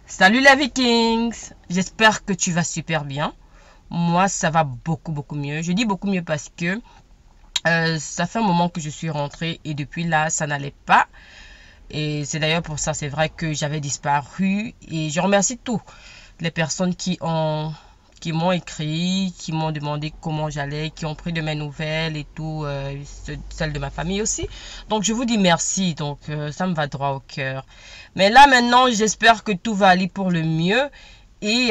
Salut les Vikings! J'espère que tu vas super bien. Moi, ça va beaucoup mieux. Je dis beaucoup mieux parce que ça fait un moment que je suis rentrée et depuis là, ça n'allait pas. Et c'est d'ailleurs pour ça, c'est vrai que j'avais disparu. Et je remercie toutes les personnes qui m'ont écrit, qui m'ont demandé comment j'allais, qui ont pris de mes nouvelles et tout, celles de ma famille aussi. Donc je vous dis merci, donc ça me va droit au cœur. Mais là maintenant, j'espère que tout va aller pour le mieux. Et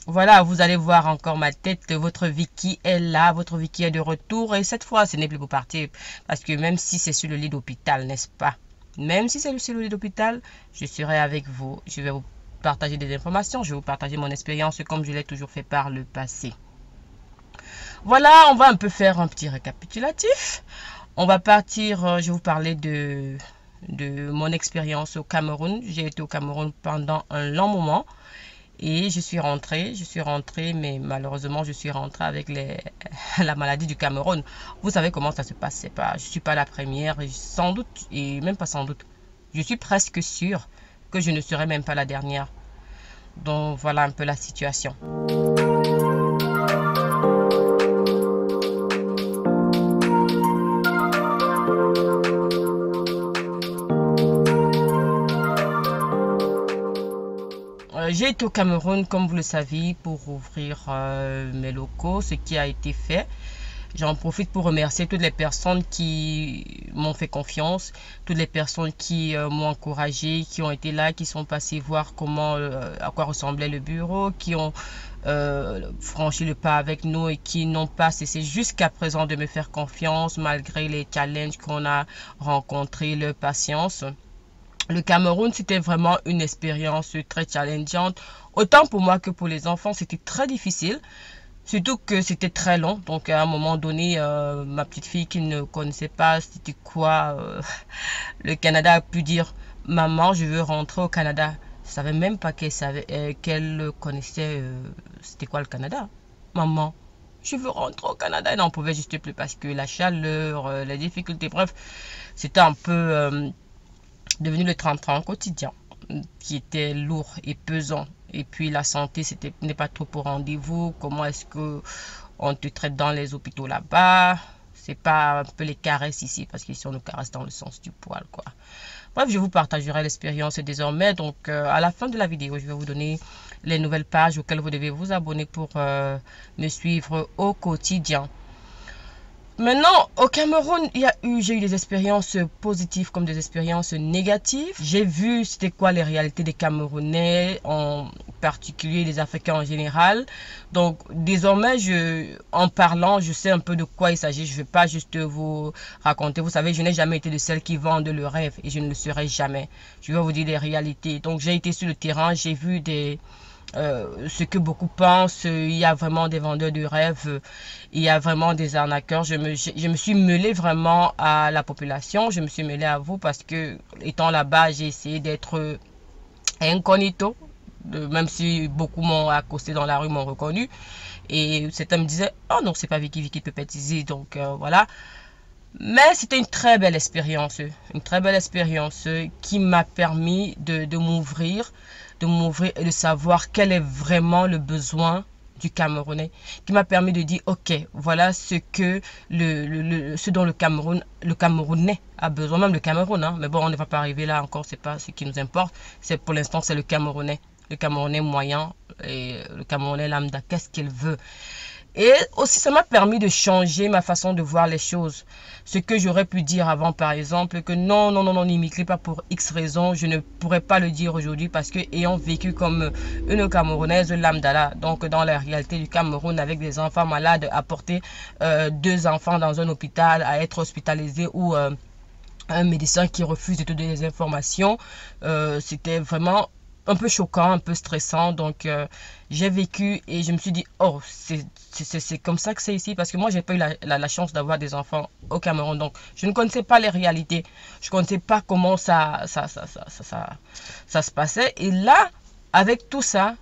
voilà, vous allez voir encore ma tête. Votre Vicky est là, votre Vicky est de retour. Et cette fois, ce n'est plus pour partir. Parce que même si c'est sur le lit d'hôpital, n'est-ce pas? Même si c'est sur le lit d'hôpital, je serai avec vous. Je vais vous partager des informations. Je vais vous partager mon expérience comme je l'ai toujours fait par le passé. Voilà, on va un peu faire un petit récapitulatif. On va partir, je vais vous parler de mon expérience au Cameroun. J'ai été au Cameroun pendant un long moment. Et je suis rentrée, mais malheureusement, je suis rentrée avec la maladie du Cameroun. Vous savez comment ça se passe, c'est pas, je suis pas la première, et sans doute, et même pas sans doute, je suis presque sûre que je ne serai même pas la dernière. Donc voilà un peu la situation. J'ai été au Cameroun, comme vous le savez, pour ouvrir mes locaux, ce qui a été fait. J'en profite pour remercier toutes les personnes qui m'ont fait confiance, toutes les personnes qui m'ont encouragé, qui ont été là, qui sont passées voir comment, à quoi ressemblait le bureau, qui ont franchi le pas avec nous et qui n'ont pas cessé jusqu'à présent de me faire confiance malgré les challenges qu'on a rencontrés, leur patience. Le Cameroun, c'était vraiment une expérience très challengeante. Autant pour moi que pour les enfants, c'était très difficile. Surtout que c'était très long. Donc à un moment donné, ma petite fille qui ne connaissait pas c'était quoi le Canada a pu dire, maman, je veux rentrer au Canada. Je savais même pas qu'elle connaissait c'était quoi le Canada. Maman, je veux rentrer au Canada. Elle n'en pouvait juste plus parce que la chaleur, les difficultés, bref, c'était un peu devenu le 30 quotidien qui était lourd et pesant. Et puis la santé, c'était n'est pas trop pour rendez-vous. Comment est-ce que on te traite dans les hôpitaux là-bas? C'est pas un peu les caresses ici, parce qu'ici on nous caresse dans le sens du poil, quoi. Bref, je vous partagerai l'expérience désormais. Donc, à la fin de la vidéo, je vais vous donner les nouvelles pages auxquelles vous devez vous abonner pour me suivre au quotidien. Maintenant, au Cameroun, j'ai eu des expériences positives comme des expériences négatives. J'ai vu c'était quoi les réalités des Camerounais, en particulier des Africains en général. Donc, désormais, en parlant, je sais un peu de quoi il s'agit. Je ne vais pas juste vous raconter. Vous savez, je n'ai jamais été de celles qui vendent le rêve et je ne le serai jamais. Je vais vous dire les réalités. Donc, j'ai été sur le terrain, j'ai vu ce que beaucoup pensent, il y a vraiment des vendeurs de rêves, il y a vraiment des arnaqueurs. Je me suis mêlée vraiment à la population, je me suis mêlée à vous parce que étant là-bas, j'ai essayé d'être incognito, même si beaucoup m'ont accosté dans la rue, m'ont reconnu. Et certains me disaient, oh non, c'est pas Vicky Pepetizi, donc voilà. Mais c'était une très belle expérience qui m'a permis de m'ouvrir et de savoir quel est vraiment le besoin du Camerounais, qui m'a permis de dire, ok, voilà ce que ce dont le Camerounais a besoin, même le Cameroun, hein, mais bon, on ne va pas arriver là encore, c'est pas ce qui nous importe, c'est pour l'instant, c'est le Camerounais moyen et le Camerounais lambda, qu'est-ce qu'il veut. Et aussi, ça m'a permis de changer ma façon de voir les choses. Ce que j'aurais pu dire avant, par exemple, que non, n'immigre pas pour X raisons, je ne pourrais pas le dire aujourd'hui parce que ayant vécu comme une Camerounaise lambda, donc dans la réalité du Cameroun avec des enfants malades, à porter 2 enfants dans un hôpital, à être hospitalisé ou un médecin qui refuse de te donner des informations, c'était vraiment un peu choquant, un peu stressant. Donc j'ai vécu et je me suis dit, oh, c'est comme ça que c'est ici, parce que moi j'ai pas eu la chance d'avoir des enfants au Cameroun, donc je ne connaissais pas les réalités, je ne connaissais pas comment ça se passait. Et là, avec tout ça,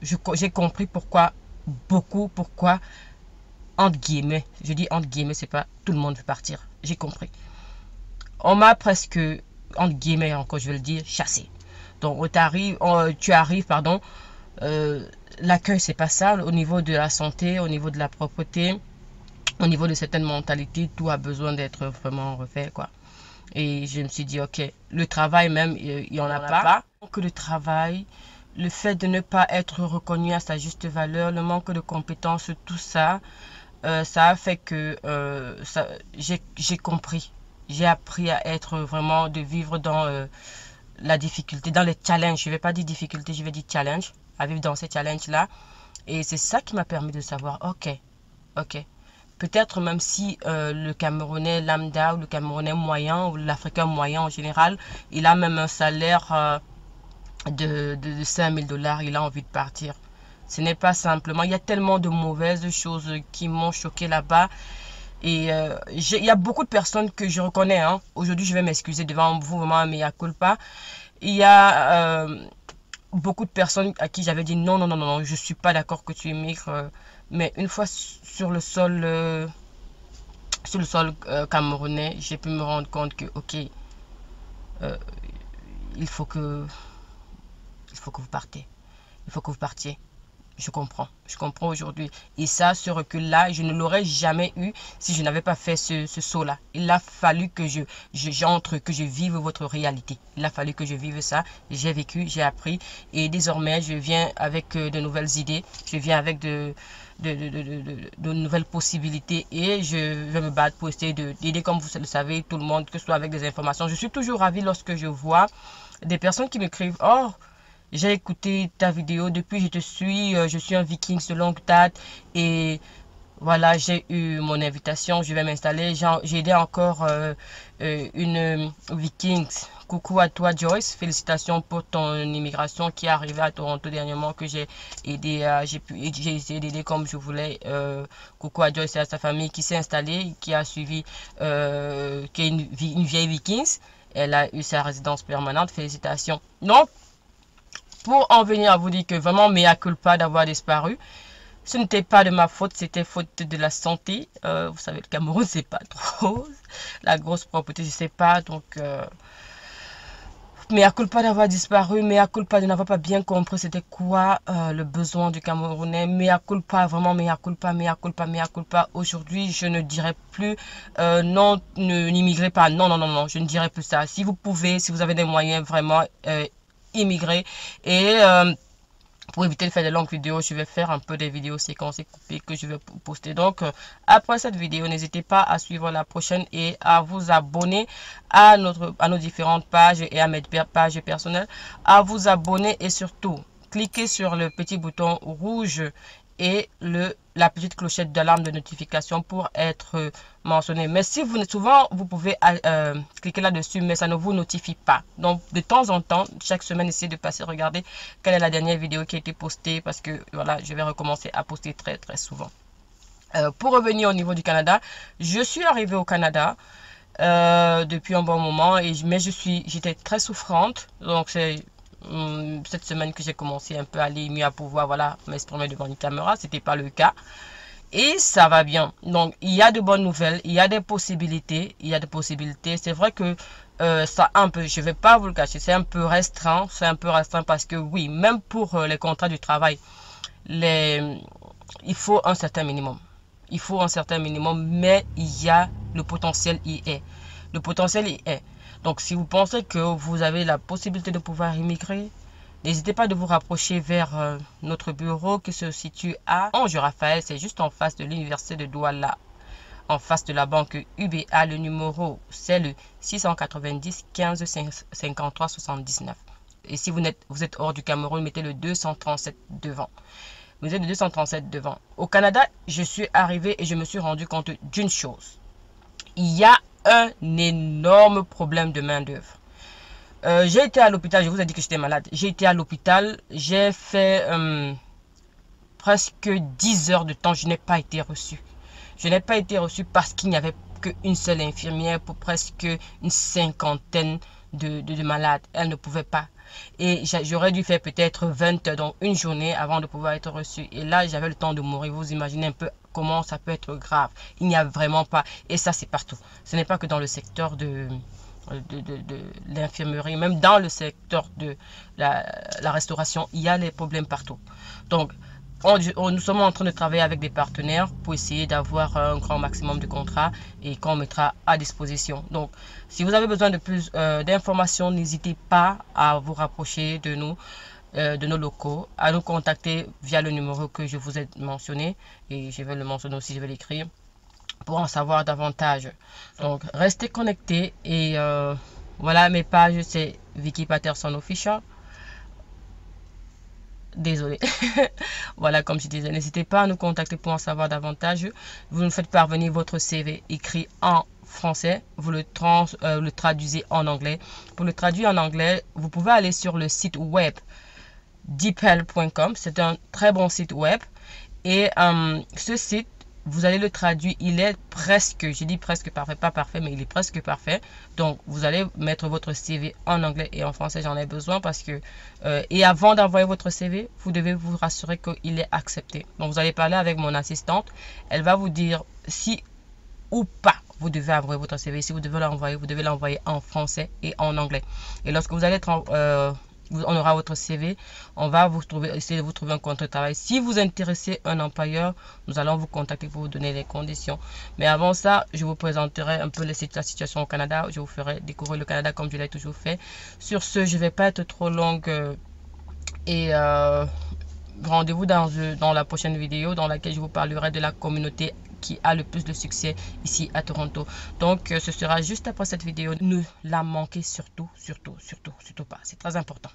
j'ai compris pourquoi entre guillemets, je dis entre guillemets, c'est pas tout le monde veut partir, j'ai compris. On m'a presque, entre guillemets encore, je vais le dire, chassé. Donc tu arrives, pardon, l'accueil c'est pas ça. Au niveau de la santé, au niveau de la propreté, au niveau de certaines mentalités, tout a besoin d'être vraiment refait, quoi. Et je me suis dit, ok, le travail même, il n'y en a pas. Que le travail, le fait de ne pas être reconnu à sa juste valeur, le manque de compétences, tout ça, ça a fait que j'ai compris. J'ai appris à être vraiment, de vivre dans la difficulté, dans les challenges. Je ne vais pas dire difficulté, je vais dire challenge, à vivre dans ces challenges-là. Et c'est ça qui m'a permis de savoir, ok. Peut-être même si le Camerounais lambda ou le Camerounais moyen ou l'Africain moyen en général, il a même un salaire de 5000 $, il a envie de partir. Ce n'est pas simplement, il y a tellement de mauvaises choses qui m'ont choqué là-bas. Et il y a beaucoup de personnes que je reconnais. Hein. Aujourd'hui, je vais m'excuser devant vous, vraiment, mea culpa. Il y a beaucoup de personnes à qui j'avais dit non, je suis pas d'accord que tu émigres. Mais une fois sur le sol camerounais, j'ai pu me rendre compte que, ok, il faut que vous partez. Il faut que vous partiez. Je comprends aujourd'hui. Et ça, ce recul-là, je ne l'aurais jamais eu si je n'avais pas fait ce saut-là. Il a fallu que j'entre, que je vive votre réalité. Il a fallu que je vive ça. J'ai vécu, j'ai appris. Et désormais, je viens avec de nouvelles idées. Je viens avec de nouvelles possibilités. Et je vais me battre pour essayer d'aider, comme vous le savez, tout le monde, que ce soit avec des informations. Je suis toujours ravie lorsque je vois des personnes qui m'écrivent « Oh, j'ai écouté ta vidéo, depuis je te suis, je suis un viking de longue date et voilà, j'ai eu mon invitation, je vais m'installer. J'ai aidé encore une viking. Coucou à toi Joyce, félicitations pour ton immigration qui est arrivée à Toronto dernièrement, que j'ai aidé, j'ai essayé d'aider comme je voulais. Coucou à Joyce et à sa famille qui s'est installée, qui a suivi, qui est une vieille viking. Elle a eu sa résidence permanente, félicitations. Donc, pour en venir à vous dire que vraiment, mea culpa d'avoir disparu. Ce n'était pas de ma faute, c'était faute de la santé. Vous savez, le Cameroun, c'est pas trop la grosse propreté, je sais pas. Donc, mea culpa d'avoir disparu, mea culpa de n'avoir pas bien compris c'était quoi le besoin du Camerounais. Mea culpa, vraiment, mea culpa. Aujourd'hui, je ne dirais plus non, n'immigrez pas. Non, je ne dirais plus ça. Si vous pouvez, si vous avez des moyens, vraiment, immigrer. Et pour éviter de faire des longues vidéos, je vais faire un peu des vidéos séquencées coupées que je vais poster. Donc après cette vidéo, n'hésitez pas à suivre la prochaine et à vous abonner à nos différentes pages et à mes pages personnelles, à vous abonner et surtout cliquez sur le petit bouton rouge et la petite clochette d'alarme de notification pour être mentionné. Mais si souvent vous pouvez cliquer là-dessus, mais ça ne vous notifie pas. Donc de temps en temps, chaque semaine, essayez de passer regarder quelle est la dernière vidéo qui a été postée, parce que voilà, je vais recommencer à poster très souvent. Pour revenir au niveau du Canada, je suis arrivée au Canada depuis un bon moment, mais j'étais très souffrante. Donc c'est cette semaine que j'ai commencé un peu à aller mieux, à pouvoir voilà m'exprimer devant une caméra. C'était pas le cas et ça va bien. Donc il y a de bonnes nouvelles, il y a des possibilités, c'est vrai que ça un peu, je vais pas vous le cacher, c'est un peu restreint, parce que oui, même pour les contrats du travail, il faut un certain minimum, mais il y a le potentiel, donc, si vous pensez que vous avez la possibilité de pouvoir immigrer, n'hésitez pas de vous rapprocher vers notre bureau qui se situe à Anjou-Raphaël. C'est juste en face de l'université de Douala, en face de la banque UBA. Le numéro, c'est le 690 15 53 79. Et si vous êtes hors du Cameroun, mettez le 237 devant. Vous êtes le 237 devant. Au Canada, je suis arrivé et je me suis rendu compte d'une chose. Il y a un énorme problème de main d'œuvre. J'ai été à l'hôpital, je vous ai dit que j'étais malade. J'ai été à l'hôpital, j'ai fait presque 10 heures de temps, je n'ai pas été reçu. Parce qu'il n'y avait qu'une seule infirmière pour presque une cinquantaine de malades. Elle ne pouvait pas. Et j'aurais dû faire peut-être 20 heures, donc une journée avant de pouvoir être reçu. Et là, j'avais le temps de mourir. Vous imaginez un peu comment ça peut être grave. Il n'y a vraiment pas. Et ça, c'est partout. Ce n'est pas que dans le secteur de l'infirmerie, même dans le secteur de la restauration, il y a les problèmes partout. Donc, nous sommes en train de travailler avec des partenaires pour essayer d'avoir un grand maximum de contrats et qu'on mettra à disposition. Donc, si vous avez besoin de plus d'informations, n'hésitez pas à vous rapprocher de nous, de nos locaux, à nous contacter via le numéro que je vous ai mentionné, et je vais le mentionner aussi, je vais l'écrire pour en savoir davantage. Donc, restez connectés et voilà, mes pages, c'est Vicky Patterson Official. Désolé. Voilà, comme je disais, n'hésitez pas à nous contacter pour en savoir davantage. Vous nous faites parvenir votre CV écrit en français, vous le traduisez en anglais. Pour le traduire en anglais, vous pouvez aller sur le site web deephelp.com. C'est un très bon site web. Et ce site, vous allez le traduire, il est presque, je dis presque parfait, pas parfait, mais il est presque parfait. Donc, vous allez mettre votre CV en anglais et en français, j'en ai besoin parce que, et avant d'envoyer votre CV, vous devez vous rassurer qu'il est accepté. Donc, vous allez parler avec mon assistante, elle va vous dire si ou pas vous devez envoyer votre CV. Si vous devez l'envoyer, vous devez l'envoyer en français et en anglais. Et lorsque vous allez être on aura votre CV, on va essayer de vous trouver un contrat de travail. Si vous intéressez un employeur, nous allons vous contacter pour vous donner les conditions. Mais avant ça, je vous présenterai un peu la situation au Canada. Je vous ferai découvrir le Canada comme je l'ai toujours fait. Sur ce, je ne vais pas être trop longue et rendez-vous dans la prochaine vidéo dans laquelle je vous parlerai de la communauté qui a le plus de succès ici à Toronto. Donc, ce sera juste après cette vidéo. Ne la manquez surtout pas. C'est très important.